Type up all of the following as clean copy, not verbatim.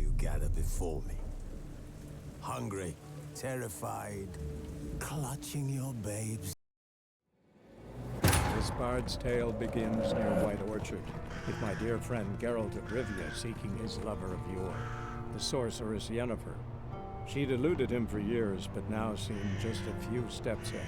you gather before me. Hungry, terrified, clutching your babes. This bard's tale begins near White Orchard, with my dear friend Geralt of Rivia seeking his lover of yore, the sorceress Yennefer. She'd eluded him for years, but now seemed just a few steps ahead.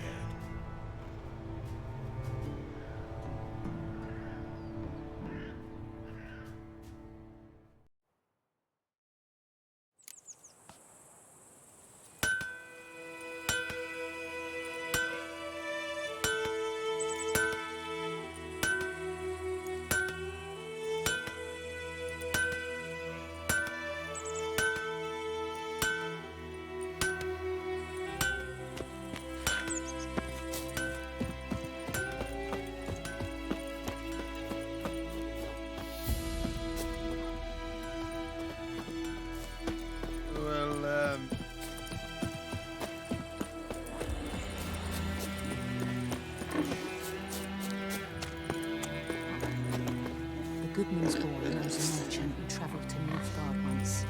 Goodman's boy knows a merchant who travelled to Nilfgaard once.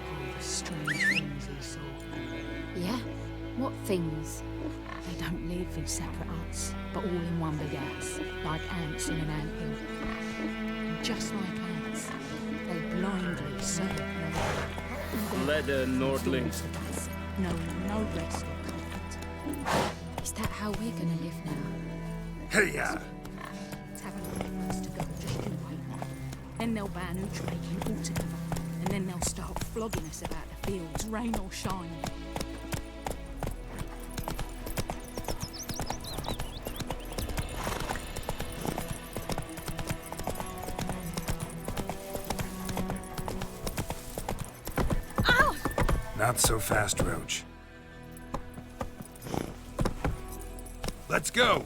All the strange things he saw. Yeah? What things? They don't live in separate huts, but all in one big house, like ants in an anthill. And just like ants, they blindly serve Leather Nordling. No rest or comfort. Is that how we're gonna live now? Hey-ya! Tavern first to go, just you wait. Then they'll ban Outre altogether, and then they'll start flogging us about the fields, rain or shine. Not so fast, Roach. Let's go!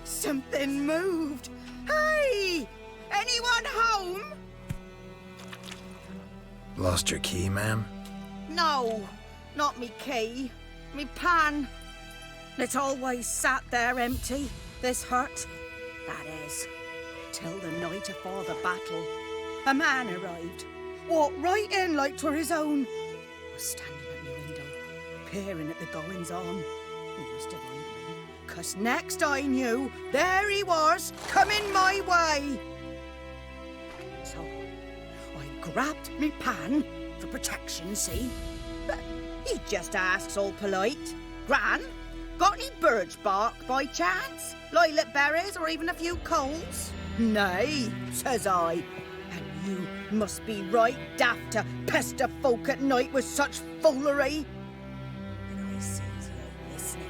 Something moved. Hey! Anyone home? Lost your key, ma'am? No, not me key. Me pan. It's always sat there empty, this hut. That is, till the night afore the battle. A man arrived, walked right in like 'twere his own. Was standing at me window, peering at the goings on. He must have eyed me, 'cause next I knew, there he was, coming my way. So, I grabbed me pan, for protection, see? But he just asks all polite, Gran, got any birch bark by chance? Lilac berries or even a few coals? Nay, says I. And you must be right daft to pester folk at night with such foolery. And I sees you listening,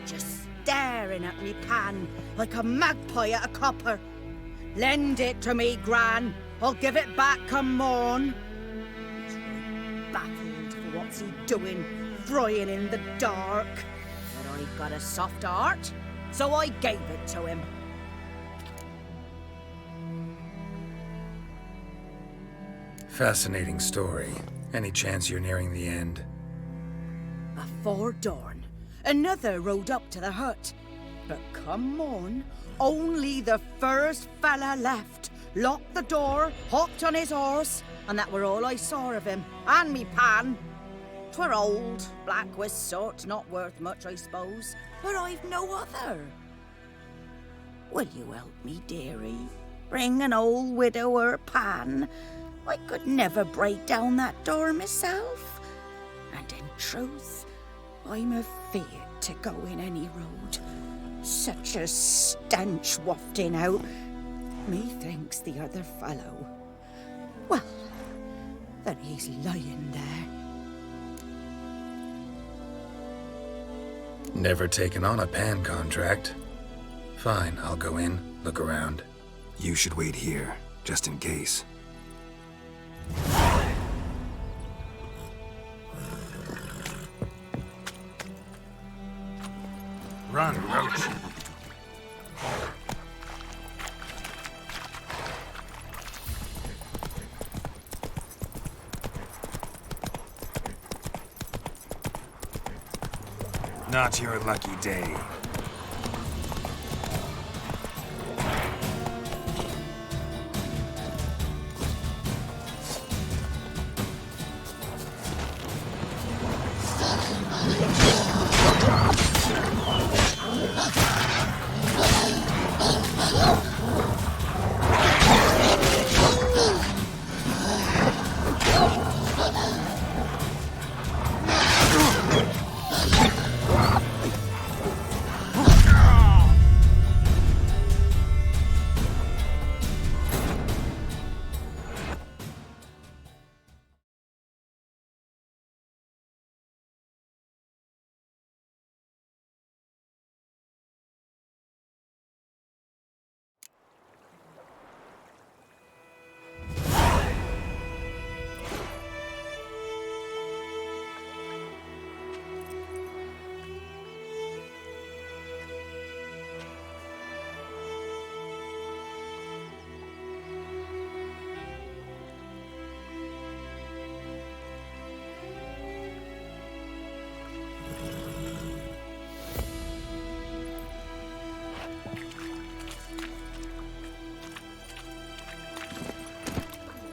just staring at me pan like a magpie at a copper. Lend it to me, Gran. I'll give it back come morn. He's right baffled for what's he doing, frying in the dark. But I've got a soft heart, so I gave it to him. Fascinating story. Any chance you're nearing the end? Afore dawn, another rode up to the hut. But come morn, only the first fella left. Locked the door, hopped on his horse, and that were all I saw of him, and me pan. 'Twere old, black with soot, not worth much, I suppose, but I've no other. Will you help me, dearie? Bring an old widower pan. I could never break down that door myself. And in truth, I'm afeard to go in any road. Such a stench wafting out. Methinks the other fellow. Well, then he's lying there. Never taken on a pan contract. Fine, I'll go in, look around. You should wait here, just in case. Run, Roach. Not your lucky day.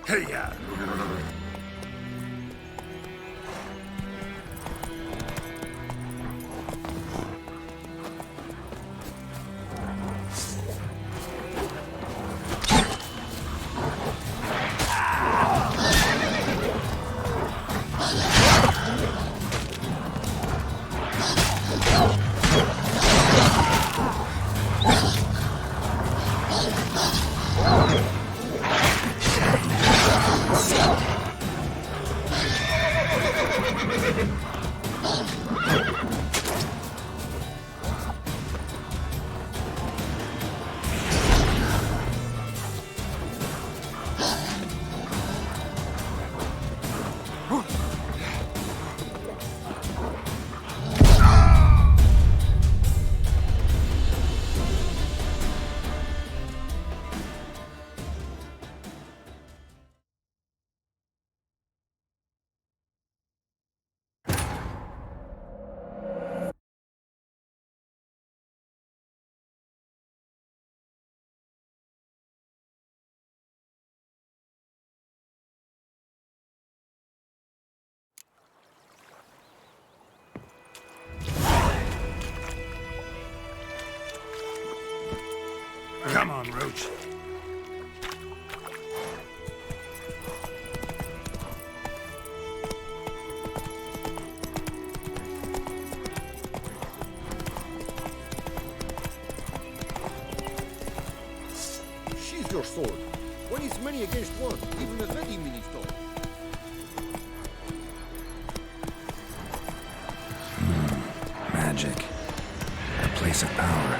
Hey-ya! Come on, Roach. Sheathe your sword. One is many against one, even a ready mini stone. Magic. A place of power.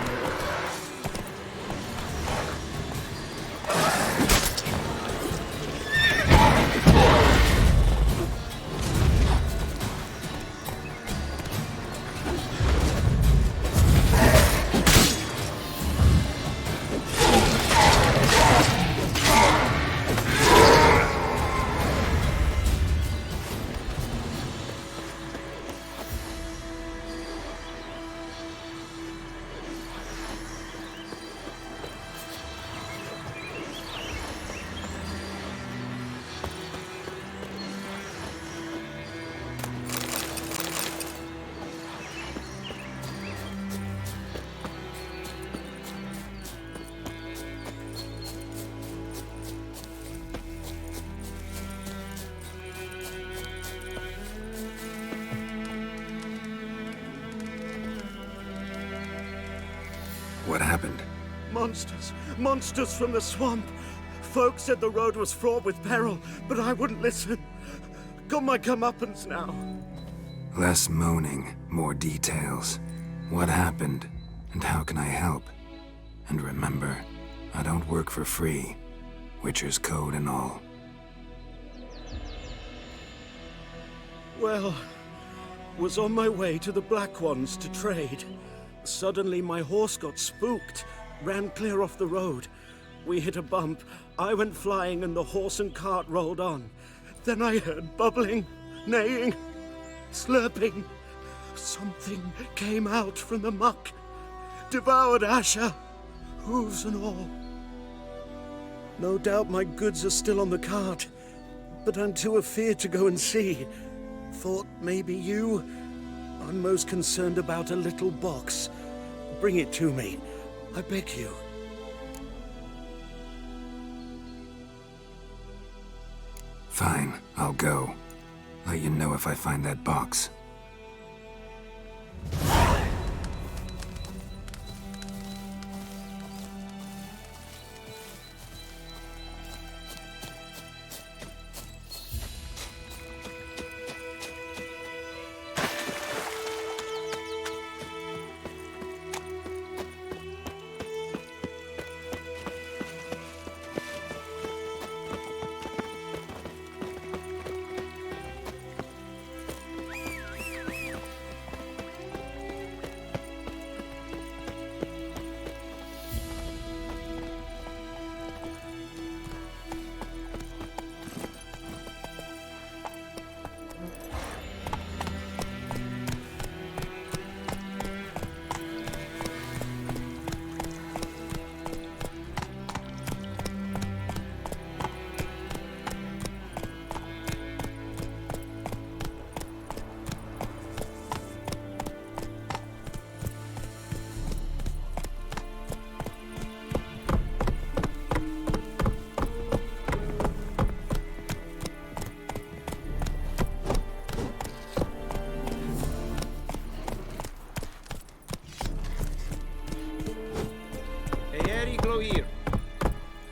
What happened? Monsters. Monsters from the swamp. Folk said the road was fraught with peril, but I wouldn't listen. Got my comeuppance now. Less moaning, more details. What happened, and how can I help? And remember, I don't work for free. Witcher's code and all. Well, was on my way to the Black Ones to trade. Suddenly my horse got spooked, ran clear off the road. We hit a bump, I went flying and the horse and cart rolled on. Then I heard bubbling, neighing, slurping. Something came out from the muck, devoured Asher, hooves and all. No doubt my goods are still on the cart, but I'm too afeard to go and see. Thought maybe you. I'm most concerned about a little box. Bring it to me, I beg you. Fine, I'll go. Let you know if I find that box.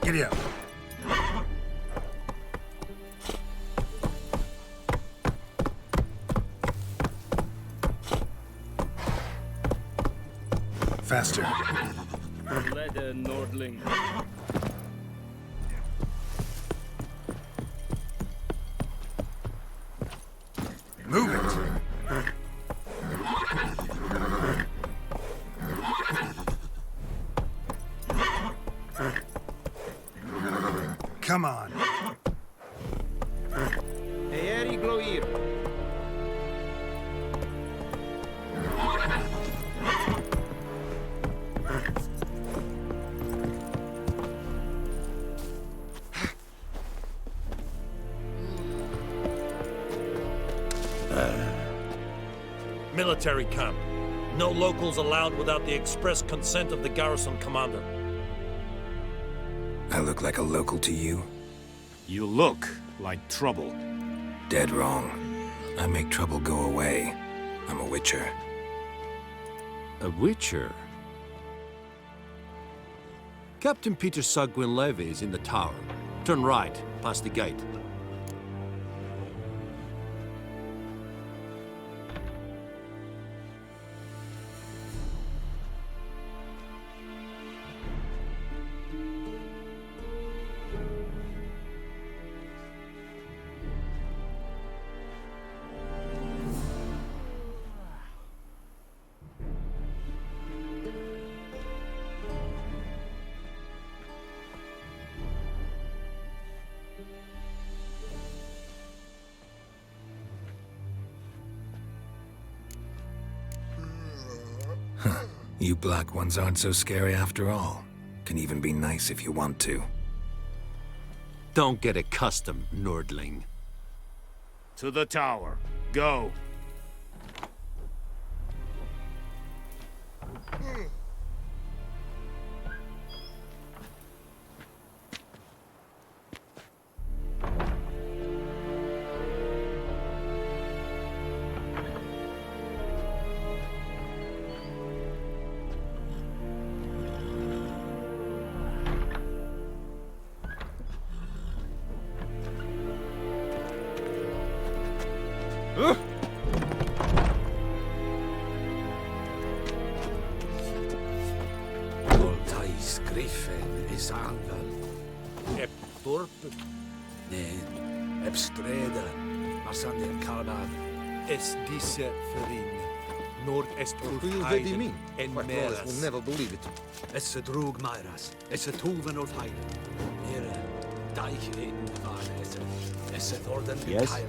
Giddy up. Faster. Leather Nordling. Move it. Come on. Eeri Gloir. Military camp. No locals allowed without the express consent of the garrison commander. I look like a local to you? You look like trouble. Dead wrong. I make trouble go away. I'm a witcher. A witcher? Captain Peter Saar Gwynleve is in the tower. Turn right, past the gate. You black ones aren't so scary after all. Can even be nice if you want to. Don't get accustomed, Nordling. To the tower. Go. Voltais Griffin is angal. Ep Torp. Nen, Ep Streda, Masander Kalban. Es disse Ferin. Nord est Will they mean? en Wallace meras. will never believe it. Es a drug myras. Es a tuven of heiden. Nere, deich in van es a thorden Yes?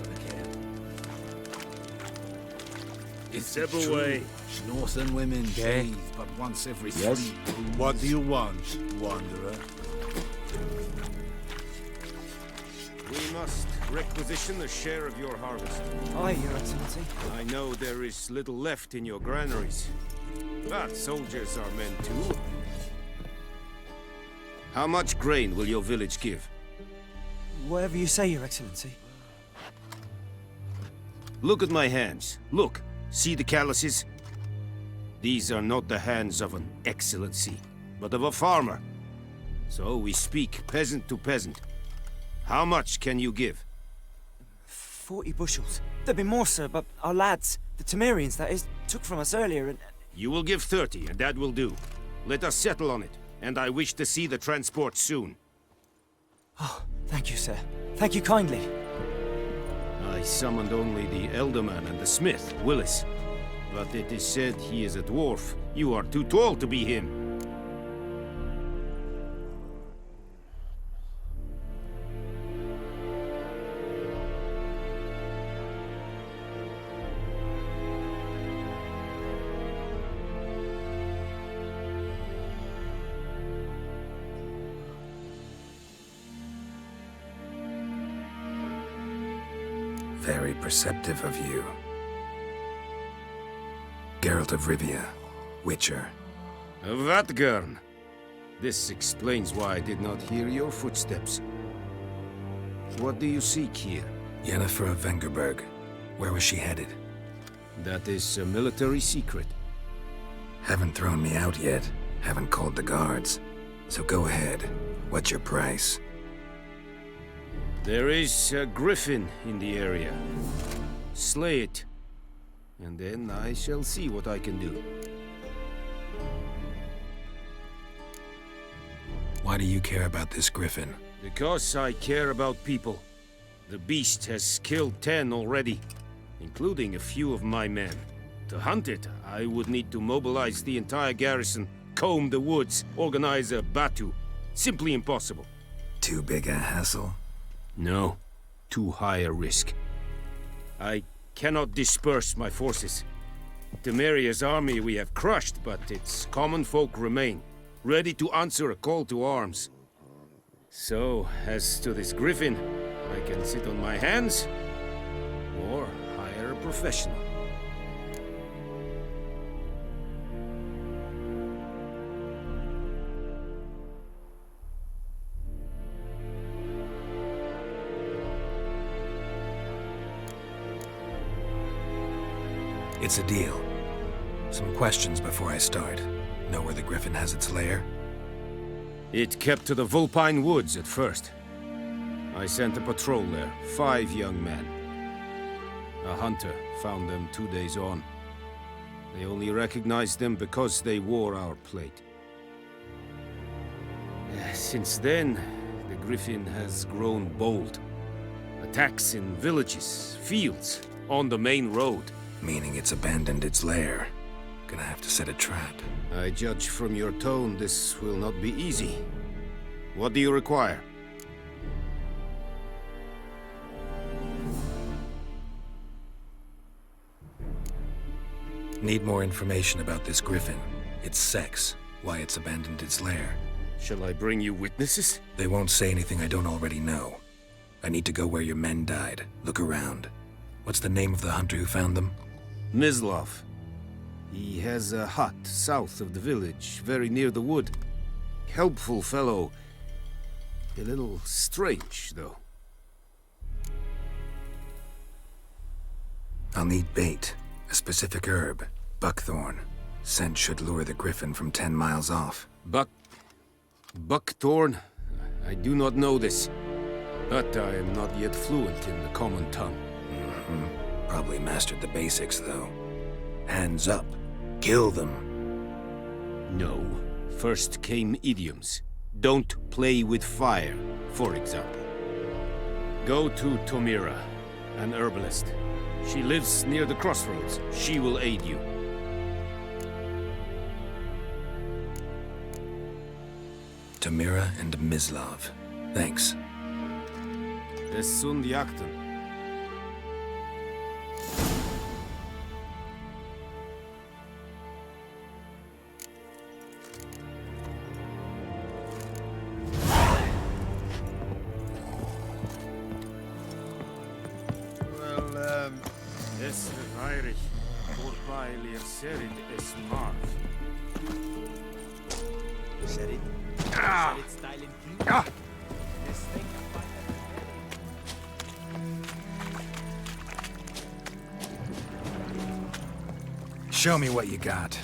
Step away. Northern women Okay. bathe but once every Yes? 3 moons. What do you want, wanderer? We must requisition a share of your harvest. Aye, Your Excellency. I know there is little left in your granaries, but soldiers are men too. How much grain will your village give? Whatever you say, Your Excellency. Look at my hands. Look. See the calluses? These are not the hands of an excellency, but of a farmer. So we speak peasant to peasant. How much can you give? 40 bushels. There'd be more, sir, but our lads, the Temerians, that is, took from us earlier and... You will give 30, and that will do. Let us settle on it, and I wish to see the transport soon. Oh, thank you, sir. Thank you kindly. I summoned only the Elderman and the smith, Willis. But it is said he is a dwarf. You are too tall to be him. Very perceptive of you. Geralt of Rivia, Witcher. Vatgern! This explains why I did not hear your footsteps. What do you seek here? Yennefer of Vengerberg. Where was she headed? That is a military secret. Haven't thrown me out yet. Haven't called the guards. So go ahead. What's your price? There is a griffin in the area. Slay it, and then I shall see what I can do. Why do you care about this griffin? Because I care about people. The beast has killed 10 already, including a few of my men. To hunt it, I would need to mobilize the entire garrison, comb the woods, organize a batu. Simply impossible. Too big a hassle? No. Too high a risk. I cannot disperse my forces. Temeria's army we have crushed, but its common folk remain, ready to answer a call to arms. So, as to this griffin, I can sit on my hands, or hire a professional. It's a deal. Some questions before I start. Know where the griffin has its lair? It kept to the Vulpine Woods at first. I sent a patrol there, 5 young men. A hunter found them 2 days on. They only recognized them because they wore our plate. Since then, the griffin has grown bold. Attacks in villages, fields, on the main road. Meaning it's abandoned its lair. Gonna have to set a trap. I judge from your tone this will not be easy. What do you require? Need more information about this griffin. Its sex, why it's abandoned its lair. Shall I bring you witnesses? They won't say anything I don't already know. I need to go where your men died. Look around. What's the name of the hunter who found them? Mislav. He has a hut south of the village, very near the wood. Helpful fellow. A little strange, though. I'll need bait. A specific herb. Buckthorn. Scent should lure the griffin from 10 miles off. Buckthorn? I do not know this. But I am not yet fluent in the common tongue. Probably mastered the basics, though. Hands up. Kill them. No. First came idioms. Don't play with fire, for example. Go to Tomira, an herbalist. She lives near the crossroads. She will aid you. Tamira and Mislav. Thanks. Es sunt jakten. Es Heinrich, voorbij leer Serid es Marv. Serid? Ah! Serid style in Ah! This thing Show me what you got.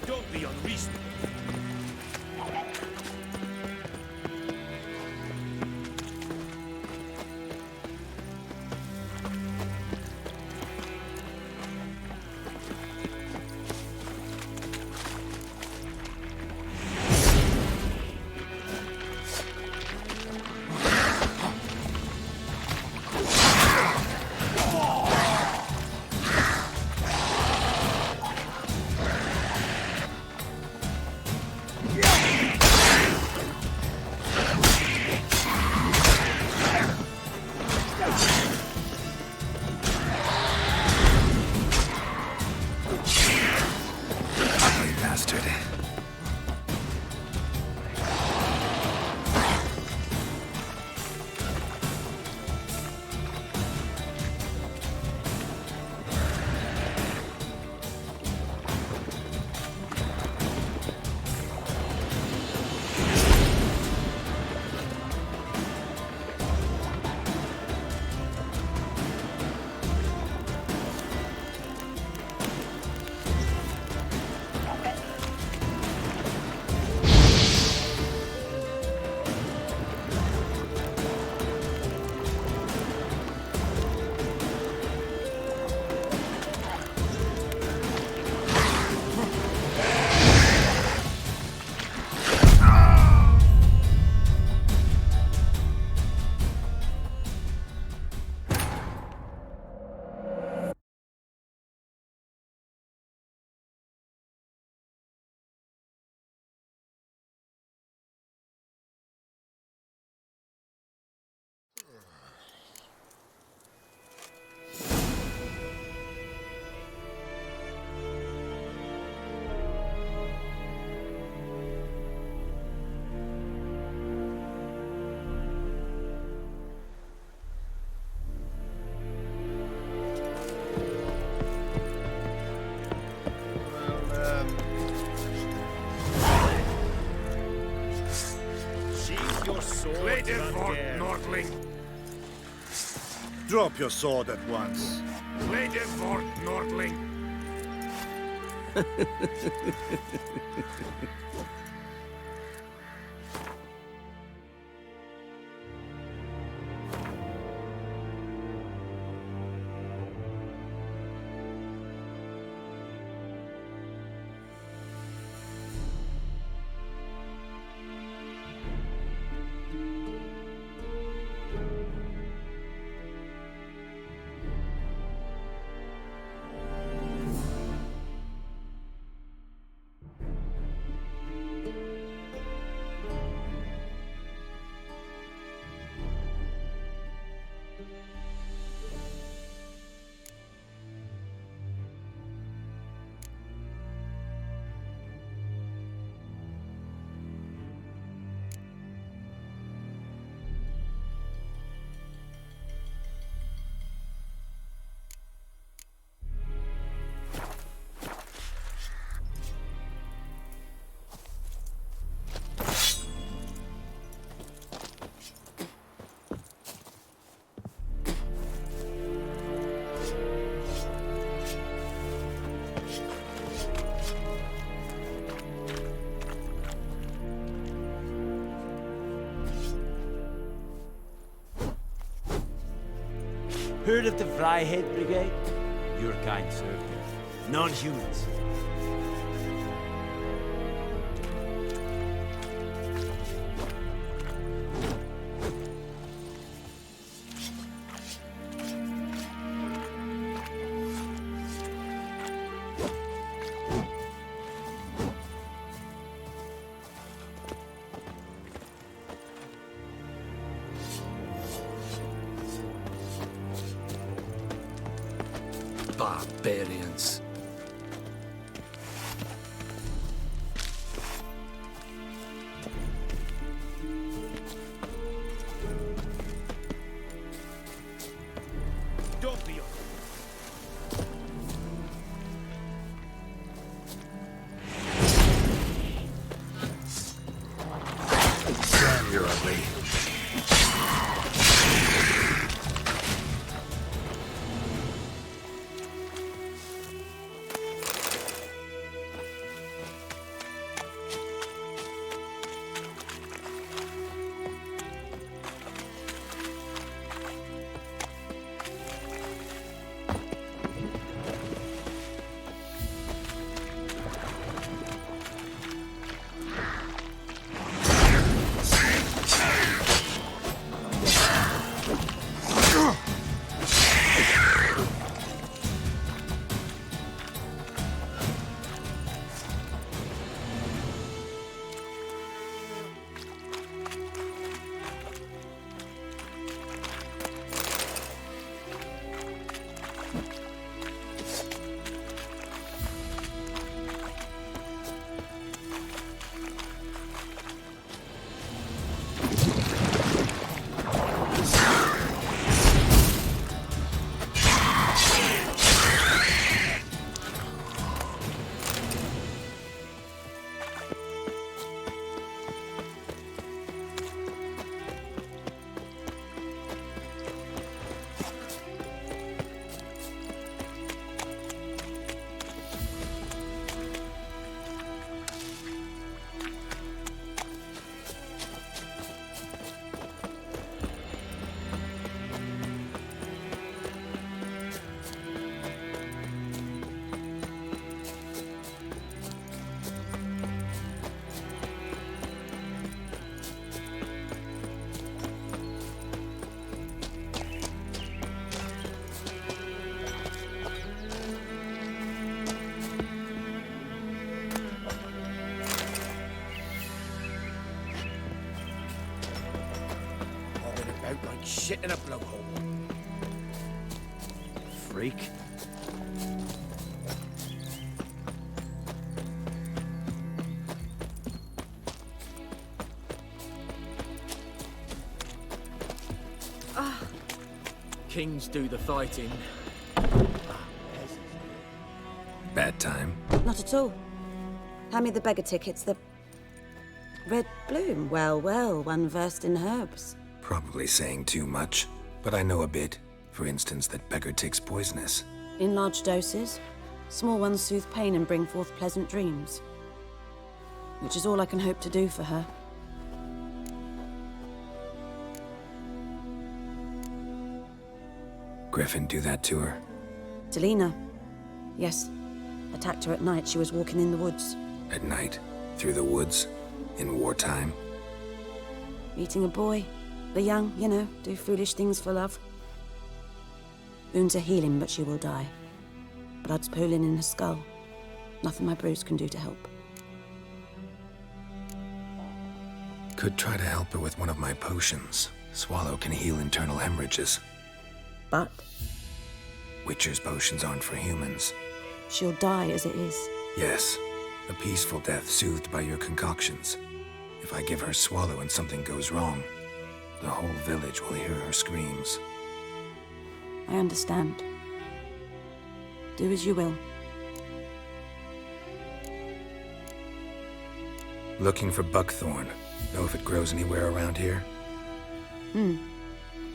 Don't be unreasonable. Nordling! Drop your sword at once. Lady Fort Nordling! Heard of the Fryhead Brigade? Your kind served here. Non-humans. Barbarians. Don't be Damn, you're ugly. Out like shit in a blowhole. Freak. Kings do the fighting. Bad time? Not at all. Hand me the beggar tickets, the red bloom. Well, well, one versed in herbs. Probably saying too much, but I know a bit. For instance, that beggar tick's poisonous. In large doses, small ones soothe pain and bring forth pleasant dreams. Which is all I can hope to do for her. Griffin do that to her? Delina. Yes. Attacked her at night. She was walking in the woods. At night? Through the woods? In wartime? Meeting a boy. The young, you know, do foolish things for love. Wounds are healing, but she will die. Blood's pooling in her skull. Nothing my bruise can do to help. Could try to help her with one of my potions. Swallow can heal internal hemorrhages. But? Witcher's potions aren't for humans. She'll die as it is. Yes. A peaceful death soothed by your concoctions. If I give her Swallow and something goes wrong, the whole village will hear her screams. I understand. Do as you will. Looking for buckthorn. Know if it grows anywhere around here?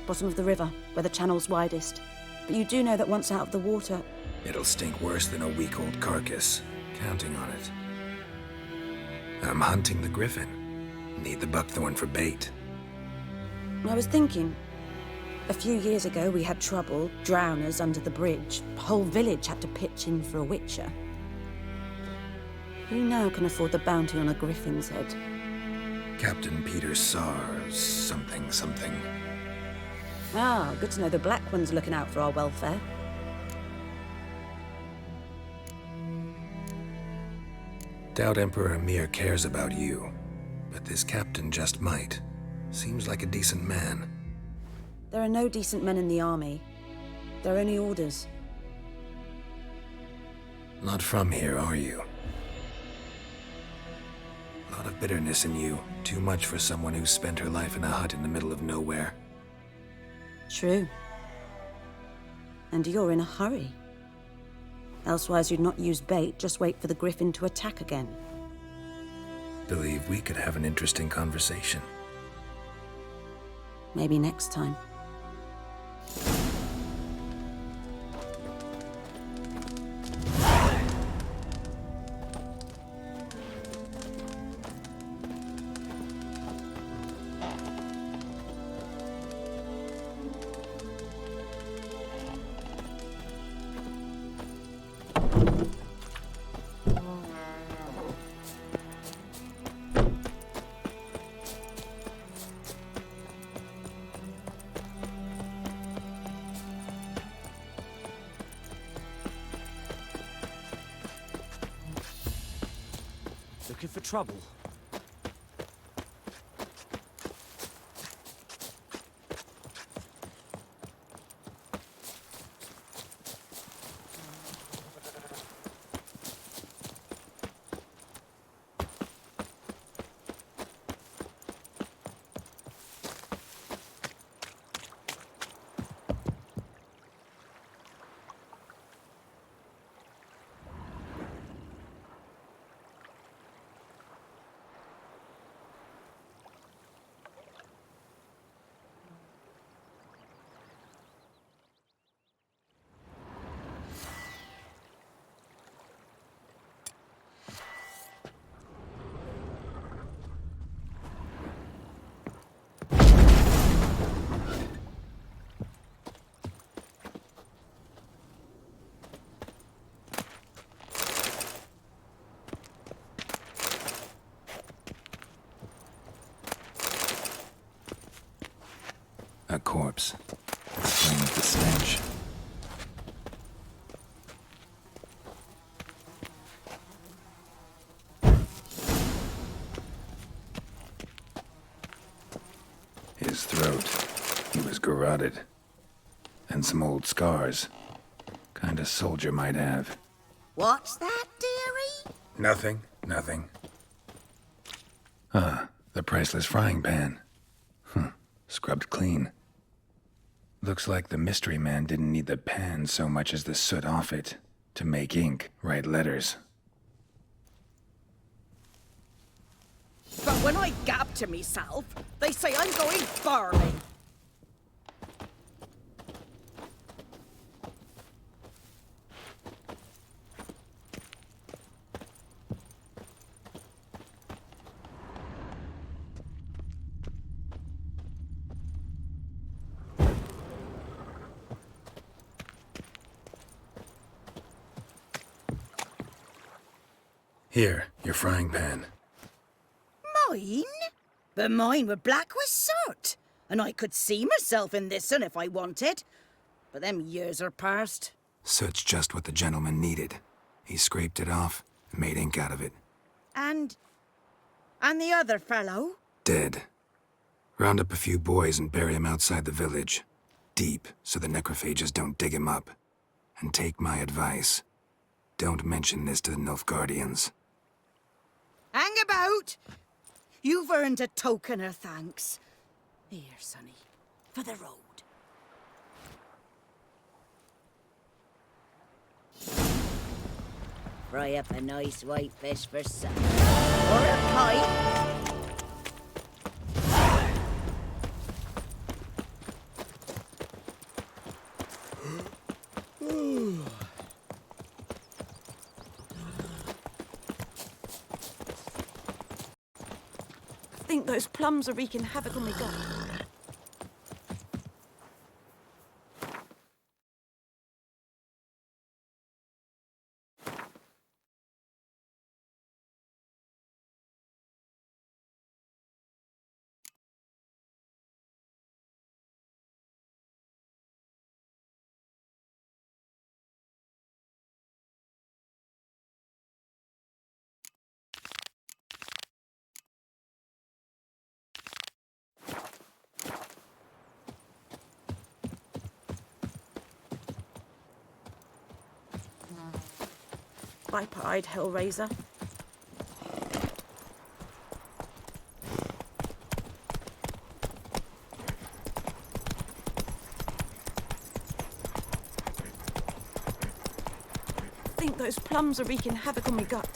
Bottom of the river, where the channel's widest. But you do know that once out of the water... It'll stink worse than a week-old carcass. Counting on it. I'm hunting the griffin. Need the buckthorn for bait. I was thinking, A few years ago, we had trouble, drowners under the bridge. The whole village had to pitch in for a witcher. Who now can afford the bounty on a griffin's head? Captain Peter Sars, something. Ah, good to know the Black One's looking out for our welfare. Doubt Emperor Emir cares about you, but this captain just might. Seems like a decent man. There are no decent men in the army. They're only orders. Not from here, are you? A lot of bitterness in you. Too much for someone who spent her life in a hut in the middle of nowhere. True. And you're in a hurry. Elsewise you'd not use bait, just wait for the griffin to attack again. Believe we could have an interesting conversation. Maybe next time. Looking for trouble? A corpse. Explains the stench. His throat. He was garroted. And some old scars. Kind of soldier might have. What's that, dearie? Nothing. Ah, the priceless frying pan. Scrubbed clean. Looks like the mystery man didn't need the pan so much as the soot off it to make ink, write letters. But when I gab to myself, they say I'm going barley. Here, your frying pan. Mine? But mine were black with soot. And I could see myself in this one if I wanted. But them years are past. Soot's just what the gentleman needed. He scraped it off and made ink out of it. And the other fellow? Dead. Round up a few boys and bury him outside the village. Deep, so the necrophages don't dig him up. And take my advice. Don't mention this to the Nilfgaardians. Hang about! You've earned a token of thanks. Here, sonny, for the road. Fry up a nice white fish for supper. Or a pie. I think those plums are wreaking havoc on my gut. Viper-eyed hellraiser. I think those plums are wreaking havoc on my gut.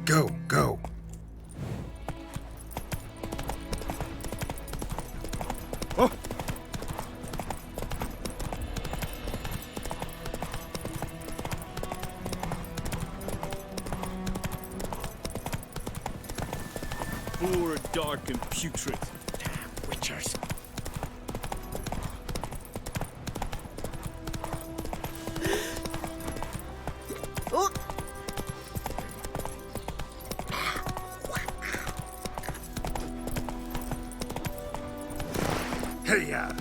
Go, go. Oh! Poor, dark, and putrid. Damn witchers. Oh! Hey-ya!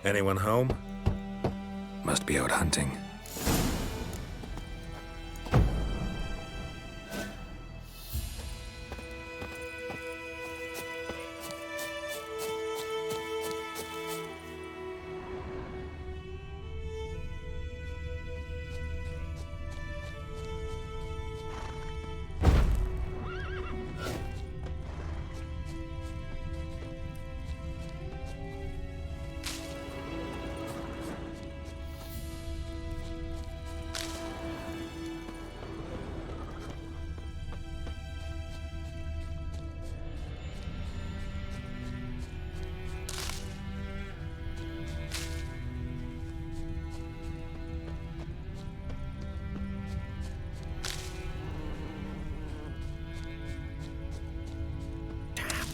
Anyone home? Must be out hunting.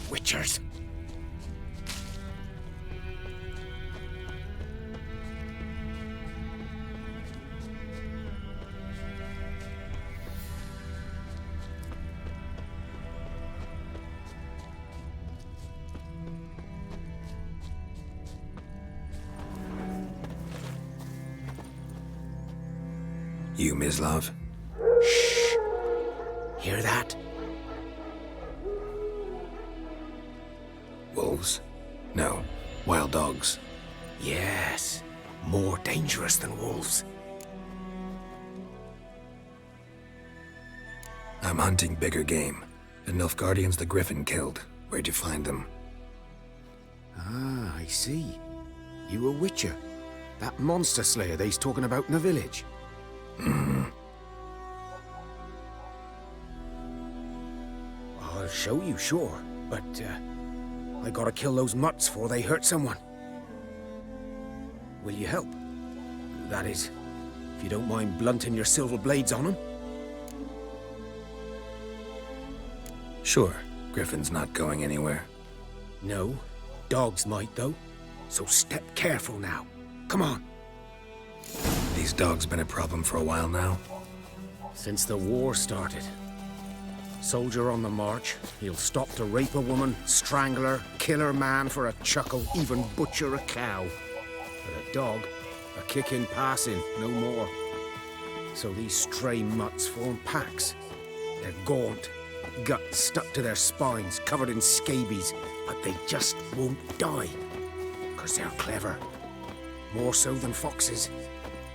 Witchers. You, Mislav? Shh. Hear that? Wolves? No. Wild dogs. Yes. More dangerous than wolves. I'm hunting bigger game. The Nilfgaardians the Griffin killed. Where'd you find them? Ah, I see. You a witcher. That monster slayer they's talking about in the village. I'll show you, sure. But, I gotta kill those mutts before they hurt someone. Will you help? That is, if you don't mind blunting your silver blades on them. Sure, Griffin's not going anywhere. No, dogs might though. So step careful now. Come on. These dogs been a problem for a while now? Since the war started. Soldier on the march, he'll stop to rape a woman, strangle her, kill her man for a chuckle, even butcher a cow. But a dog, a kick in passing, no more. So these stray mutts form packs. They're gaunt, guts stuck to their spines, covered in scabies, but they just won't die. 'Cause they're clever. More so than foxes.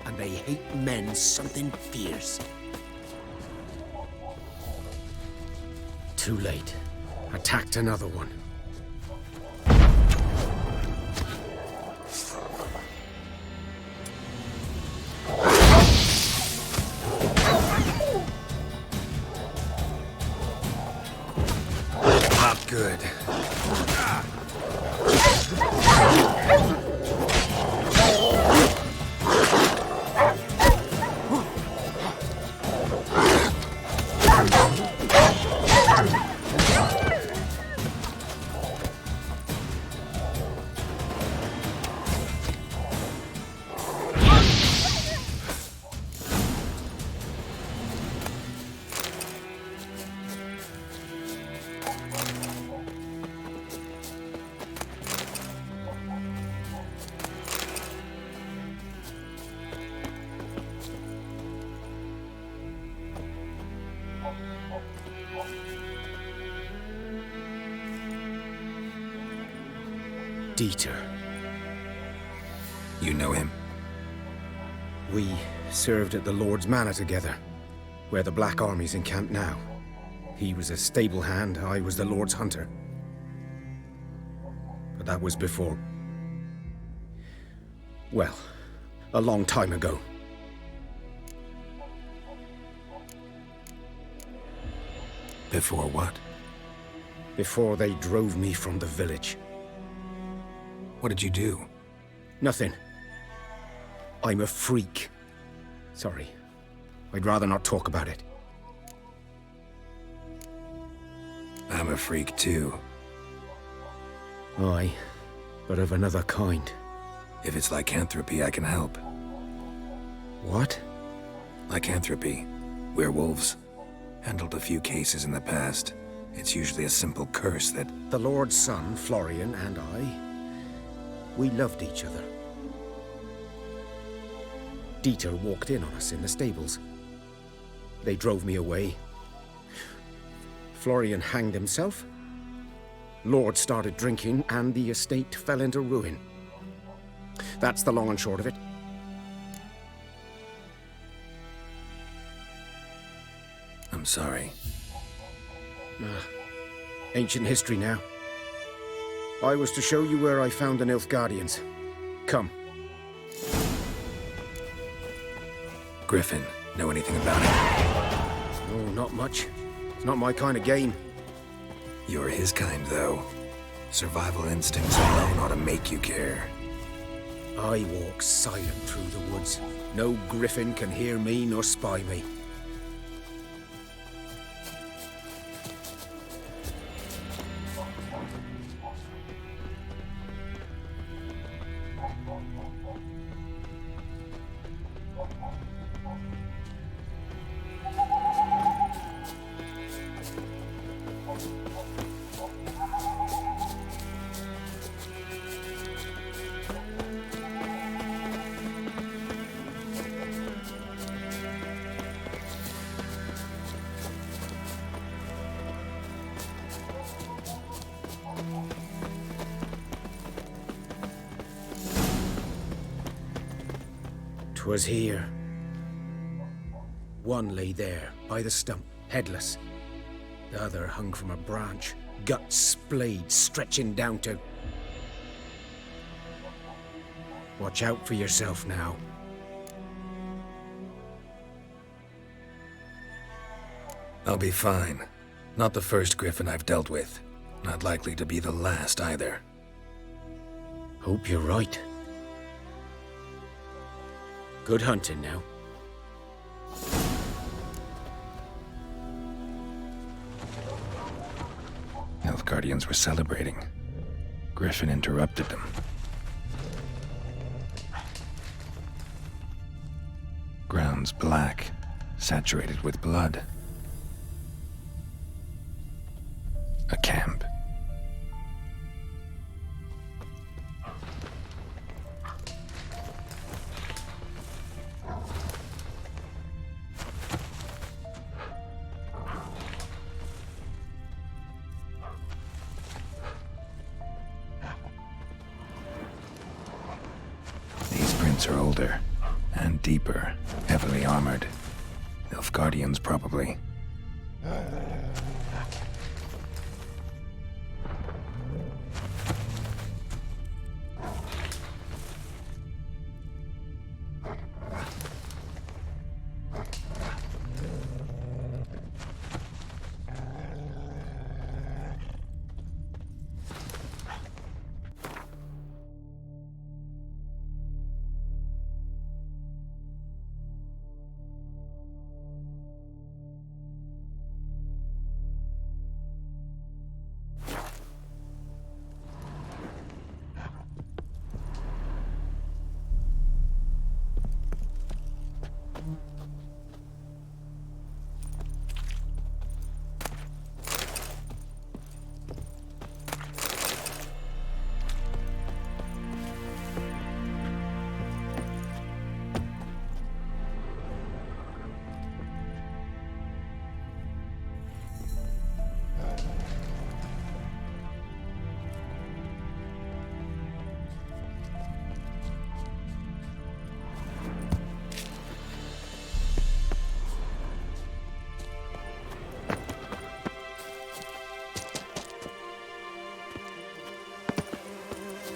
And they hate men something fierce. Too late. Attacked another one. Not good. Dieter. You know him? We served at the Lord's Manor together, where the Black Army's encamped now. He was a stable hand, I was the Lord's hunter. But that was before... well, a long time ago. Before what? Before they drove me from the village. What did you do? Nothing. I'm a freak. Sorry. I'd rather not talk about it. I'm a freak too. Aye, but of another kind. If it's lycanthropy, I can help. What? Lycanthropy. Werewolves. Handled a few cases in the past. It's usually a simple curse that... The Lord's son, Florian, and I... we loved each other. Dieter walked in on us in the stables. They drove me away. Florian hanged himself. Lord started drinking, and the estate fell into ruin. That's the long and short of it. I'm sorry. Ancient history now. I was to show you where I found the Nilfgaardians. Come. Griffin, know anything about it? Oh, not much. It's not my kind of game. You're his kind, though. Survival instincts alone ought to make you care. I walk silent through the woods. No griffin can hear me nor spy me. Was here. One lay there, by the stump, headless. The other hung from a branch, guts splayed, stretching down to... Watch out for yourself now. I'll be fine. Not the first griffin I've dealt with. Not likely to be the last either. Hope you're right. Good hunting now. Nilfgaardians were celebrating. Griffin interrupted them. Grounds black, saturated with blood. A camp. These prints are older and deeper, heavily armored. Nilfgaardians, probably.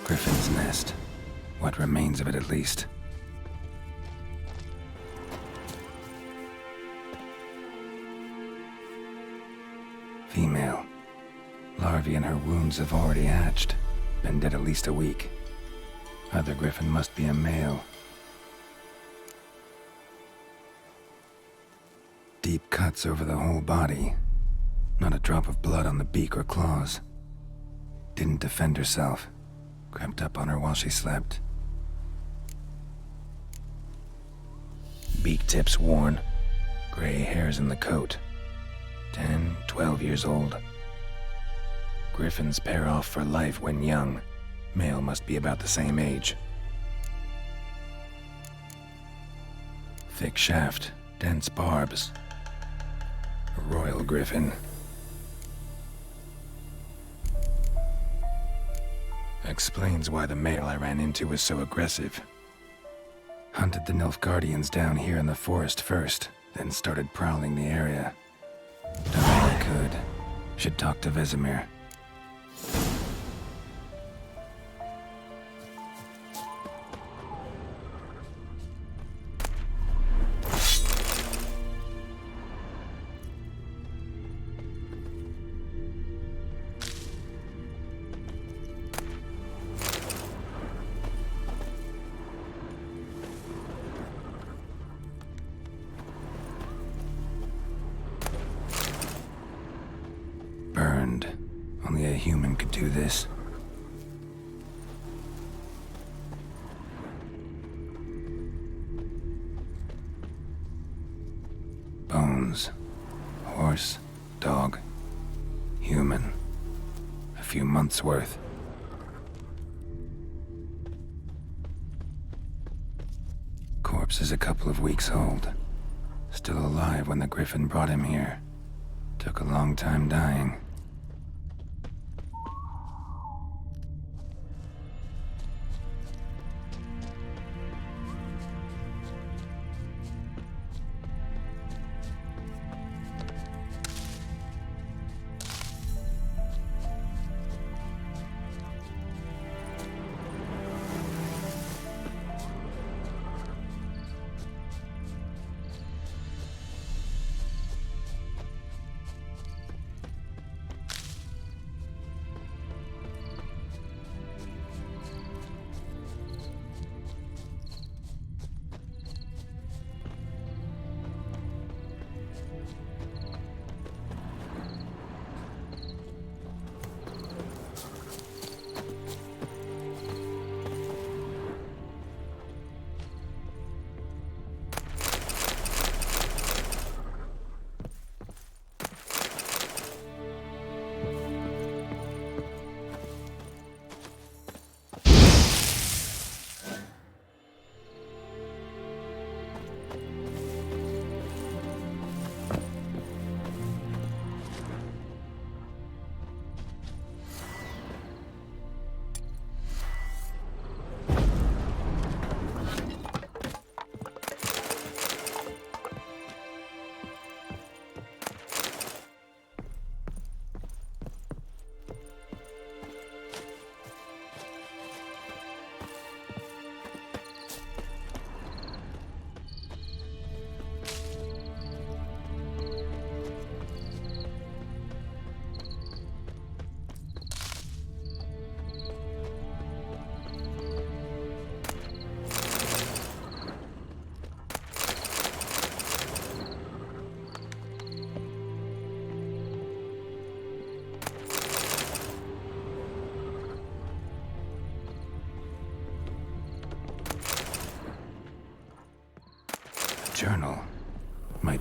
Griffin's nest. What remains of it, at least. Female. Larvae in her wounds have already hatched. Been dead at least a week. Other griffin must be a male. Deep cuts over the whole body. Not a drop of blood on the beak or claws. Didn't defend herself. Crept up on her while she slept. Beak tips worn. Gray hairs in the coat. 10, 12 years old. Griffins pair off for life when young. Male must be about the same age. Thick shaft, dense barbs. A royal griffin. Explains why the male I ran into was so aggressive. Hunted the Nilfgaardians down here in the forest first, then started prowling the area. Done all I could. Should talk to Vesemir. Burned. Only a human could do this. Bones. Horse, dog, human. A few months' worth. Corpse is a couple of weeks old. Still alive when the Griffin brought him here. Took a long time dying.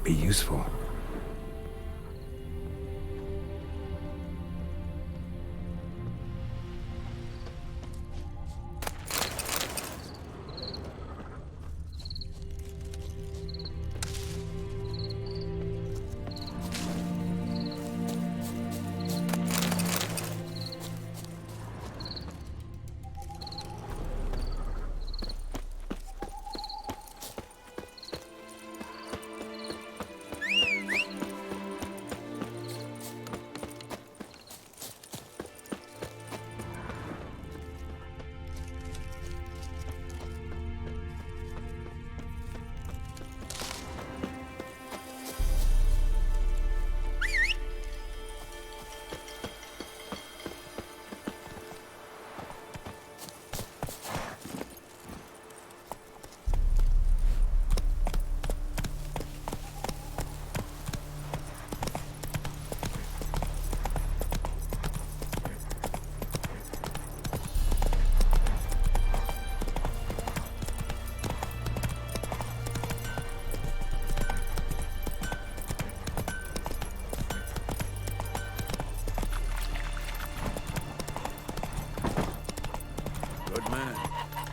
be useful.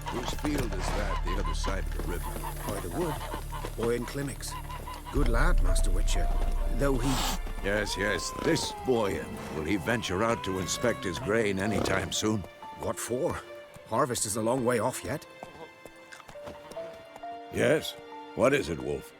Whose field is that, the other side of the river? By the wood. Boyan Clemmix. Good lad, Master Witcher. Though he... Yes, this Boyan. Will he venture out to inspect his grain anytime soon? What for? Harvest is a long way off yet. Yes? What is it, Wolf?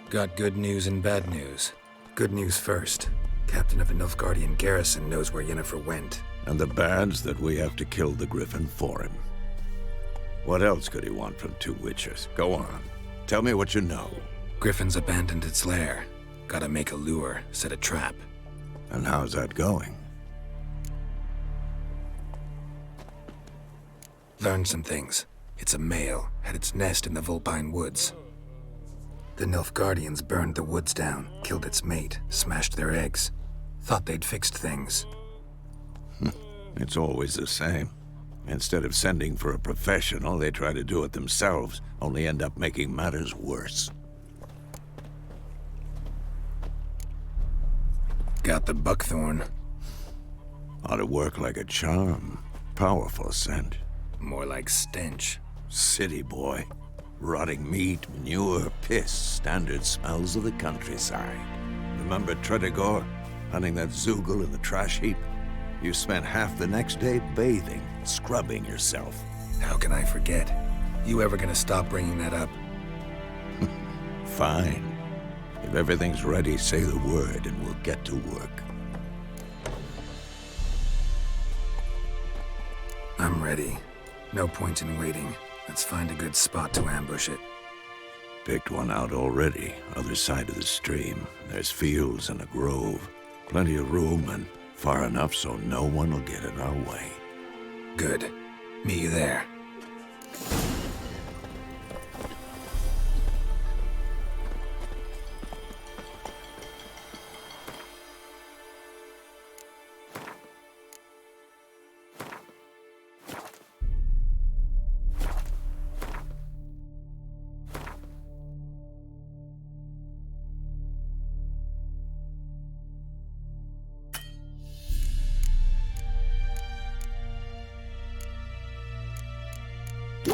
Got good news and bad news. Good news first. Captain of the Nilfgaardian garrison knows where Yennefer went. And the bad's that we have to kill the Griffin for him. What else could he want from two witchers? Go on. Tell me what you know. Griffin's abandoned its lair. Gotta make a lure, set a trap. And how's that going? Learned some things. It's a male, had its nest in the Vulpine Woods. The Nilfgaardians burned the woods down, killed its mate, smashed their eggs. Thought they'd fixed things. It's always the same. Instead of sending for a professional, they try to do it themselves, only end up making matters worse. Got the buckthorn. Ought to work like a charm. Powerful scent. More like stench. City boy. Rotting meat, manure, piss, standard smells of the countryside. Remember Tredegor? Hunting that Zoogle in the trash heap? You spent half the next day bathing, scrubbing yourself. How can I forget? You ever gonna stop bringing that up? Fine. If everything's ready, say the word and we'll get to work. I'm ready. No point in waiting. Let's find a good spot to ambush it. Picked one out already, other side of the stream. There's fields and a grove. Plenty of room and far enough so no one will get in our way. Good. Meet you there. You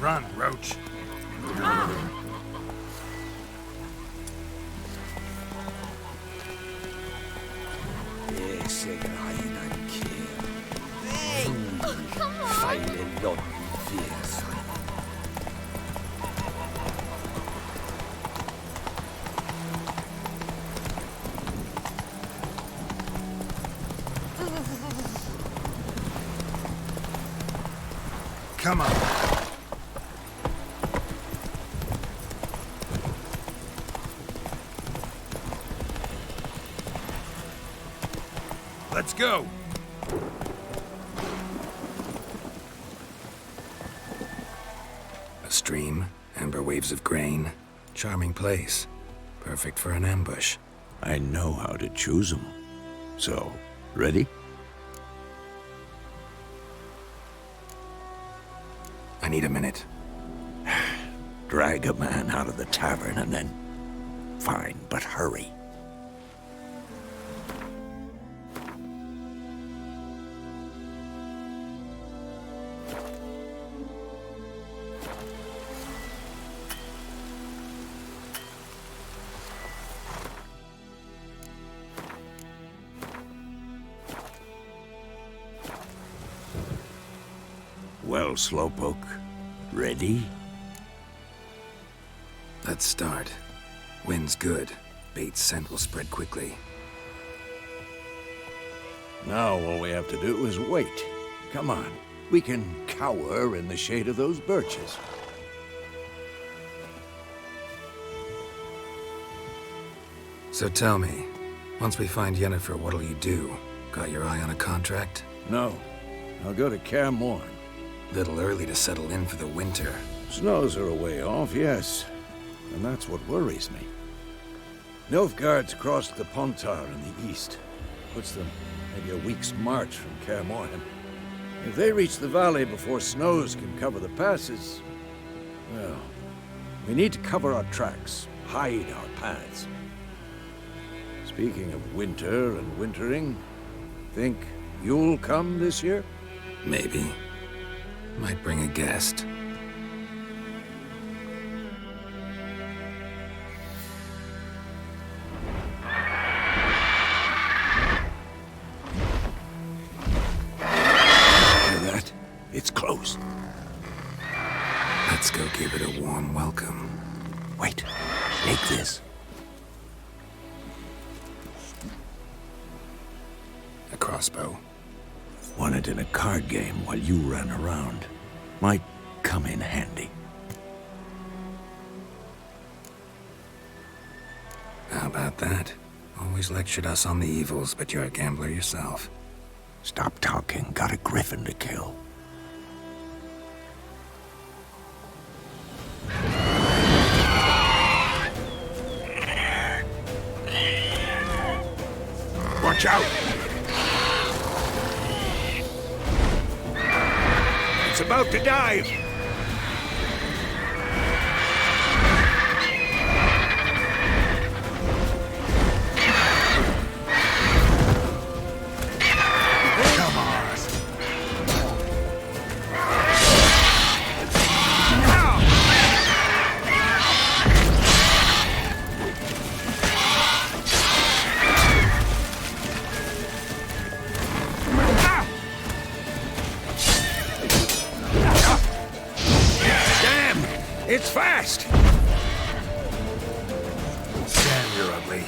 Run, Roach. Yes, jag grejer kill. Hey! Oh, come on! Fejlen lot fierce. Come on. Let's go. A stream, amber waves of grain. Charming place. Perfect for an ambush. I know how to choose them. So, ready? I need a minute. Drag a man out of the tavern and then... Fine, but hurry. Well, Slowpoke, ready? Let's start. Wind's good. Bait's scent will spread quickly. Now all we have to do is wait. Come on. We can cower in the shade of those birches. So tell me, once we find Yennefer, what'll you do? Got your eye on a contract? No. I'll go to Kaer Morhen. Little early to settle in for the winter. Snows are a way off, yes. And that's what worries me. Nilfgaard's crossed the Pontar in the east. Puts them maybe a week's march from Kaer Morhen. If they reach the valley before snows can cover the passes, well, we need to cover our tracks, hide our paths. Speaking of winter and wintering, think you'll come this year? Maybe. Might bring a guest. Hear that? It's close. Let's go give it a warm welcome. Wait. Take this. A crossbow. Won it in a card game while you ran around. Might come in handy. How about that? Always lectured us on the evils, but you're a gambler yourself. Stop talking. Got a griffin to kill. Watch out! It's about to dive! Come on! Damn! It's fast! Damn, you're ugly.